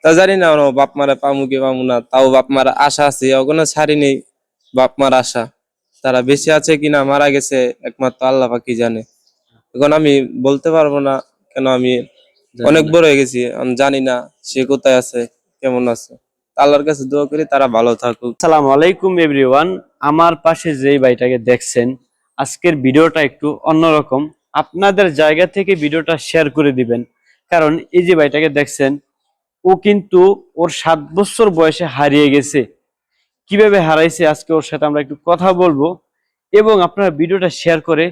তা জানি না ওর বাপ মারা পামু কি পামু না, তাও বাপ মারা আশা আছে, ওখানে ছাড়ি নেই। বাপ মার আশা, তারা বেঁচে আছে কিনা মারা গেছে একমাত্র আল্লাহ পাকি জানে। এখন আমি বলতে পারবো না, কেন আমি জানেন অনেক না। বড় হয়ে গেছি, আমি জানি না সে কোথায় আছে, কেমন আছে। আল্লাহর কাছে দোয়া করি তারা ভালো থাকুক। আসসালামু আলাইকুম এভরিওয়ান। আমার পাশে যেই ভাইটাকে দেখছেন, আজকের ভিডিওটা একটু অন্যরকম। আপনাদের জায়গা থেকে ভিডিওটা শেয়ার করে দিবেন, কারণ এই যে ভাইটাকে দেখছেন, ও কিন্তু ওর 7 বছর বয়সে হারিয়ে গেছে। কিভাবে হারাইছে আজকে ওর সাথে আমরা একটু কথা বলবো, এবং আপনারা ভিডিওটা শেয়ার করে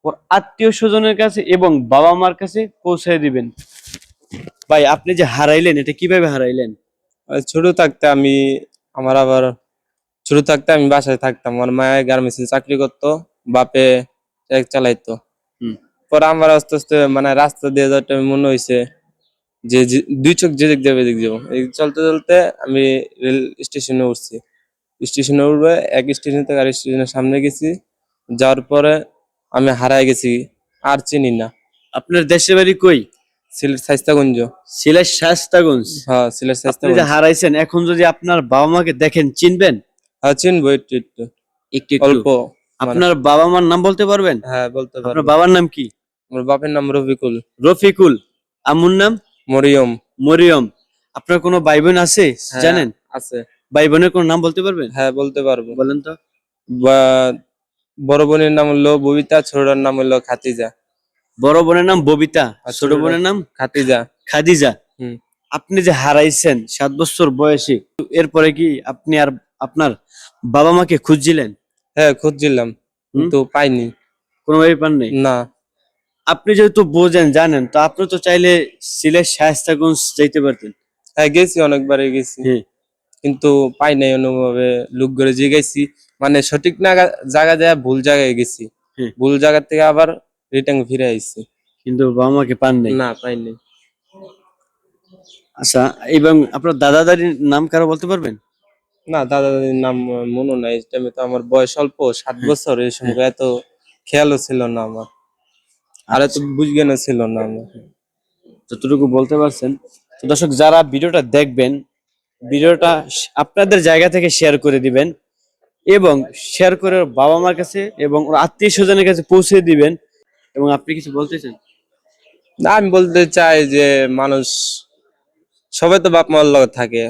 ওর আত্মীয় স্বজনের কাছে এবং বাবা মার কাছে পৌঁছে দিবেন। ভাই, আপনি যে হারাইলেন, এটা কিভাবে হারাইলেন? আর ছোট থাকতে আমি, আমার আবার ছোট থাকতে আমি বাসায় থাকতাম, আমার মায়ের গার্মেন্টসে চাকরি করতো, বাপে ট্রাক চালাইতো। হুম। পরে আমার আস্তে আস্তে মানে রাস্তা দিয়ে যাওয়াটা মনে হয়েছে যে দুই চোখ যেদিক যাবে এদিক যাবো, এই চলতে চলতে আমি রেল স্টেশনে উঠছি। স্টেশনে উঠবে, এক স্টেশন থেকে আর স্টেশনের সামনে গেছি, যাওয়ার পরে আমি হারায় গেছি, আর চিনি না। আপনার দেশের বাড়ি কই? সিলেট শায়েস্তাগঞ্জ। সিলেট শায়েস্তাগঞ্জ। হ্যাঁ, সিলেট আপনি যে শায়েস্তাগঞ্জ। হারাইছেন, এখন যদি আপনার বাবা মাকে দেখেন, চিনবেন? হ্যাঁ, চিনবো একটু একটু, একটু একটু। অল্প। মানে আপনার বাবা মার নাম বলতে পারবেন? হ্যাঁ, বলতে আপনার পারবো। বাবার নাম কি? আমার বাপের নাম রফিকুল। রফিকুল। আম্মুর নাম? মরিয়ম। মরিয়ম। আপনার কোনো ভাই বোন আছে, হ্যাঁ, জানেন? আছে। ভাই বোনের কোনো নাম বলতে পারবেন? হ্যাঁ, বলতে পারবো। বলেন তো। বা বড় বোনের নাম হলো ববিতা, ছোটটার নাম হলো খাতিজা। বড় বোনের নাম ববিতা, আর ছোট ছোটটা বোনের নাম খাতিজা। খাদিজা। হুম। আপনি যে হারাইছেন 7 বছর বয়সে, এরপরে কি আপনি আর আপনার বাবা মাকে খুঁজছিলেন? হ্যাঁ, খুঁজছিলাম হুম। কিন্তু পাইনি। কোনোভাবে পান নাই? না। আপনি যেহেতু বোঝেন, জানেন, তো আপনি তো চাইলে সিলেট শায়েস্তাগঞ্জ যাইতে পারতেন। হ্যাঁ, গেছি, অনেকবারই গেছি, হ্যাঁ। কিন্তু পাই নাই অনুভবে। লোক করে জিজ্ঞাসি, মানে সঠিক না জায়গা যায়, ভুল জায়গায় গেছি, হ্যাঁ। ভুল জায়গা থেকে আবার রিটার্ন ফিরে আইছি। কিন্তু বাবা মাকে পান নাই। না, পাইনি। আচ্ছা, এবং আপনার দাদা দাদির নাম কারো বলতে পারবেন? না, দাদা দাদির নাম মনে নাই, এই টাইমে তো আমার বয়স অল্প, 7 বছর, এই হ্যাঁ। সময় এত খেয়ালও ছিল না আমার, আর এত আচ্ছা, বুঝজ্ঞানও ছিল না আমার। যতটুকু বলতে পারছেন। তো দর্শক, যারা ভিডিওটা দেখবেন, ভিডিওটা আপনাদের জায়গা থেকে শেয়ার করে দিবেন, এবং শেয়ার করে ওর বাবা মার কাছে এবং ওর আত্মীয় স্বজনের কাছে পৌঁছে দিবেন। এবং আপনি কিছু বলতে চান? না, আমি বলতে চাই যে মানুষ সবাই তো বাপ মার লগে থাকে,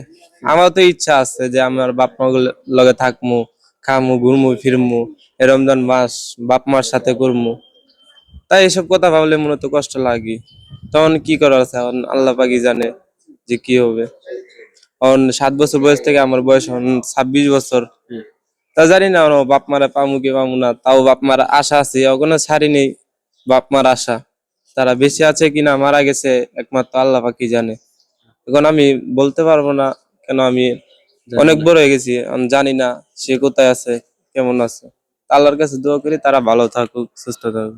আমার তো ইচ্ছা আছে যে আমার বাপ মার লগে থাকমু, খামু, ঘুরমু, ফিরমু, এই রমজান মাস বাপ মার সাথে করমু। তাই এসব কথা ভাবলে মনে তো কষ্ট লাগে। তখন কি করার আছে, এখন আল্লাহ পাকি জানে যে কি হবে। এখন 7 বছর বয়স থেকে আমার বয়স এখন 26 বছর, হ্যাঁ। তা জানি না ওর বাপ মারা পামু কি পামু না, তাও বাপ মার আশা আছে, ওখানে ছাড়ি নেই। বাপ মার আশা, তারা বেঁচে আছে কিনা মারা গেছে একমাত্র আল্লাহ পাকি জানে। এখন আমি বলতে পারবো না, কেন আমি জানেন অনেক না। বড় হয়ে গেছি, আমি জানি না সে কোথায় আছে, কেমন আছে। আল্লাহর কাছে দোয়া করি তারা ভালো থাকুক, সুস্থ থাকুক।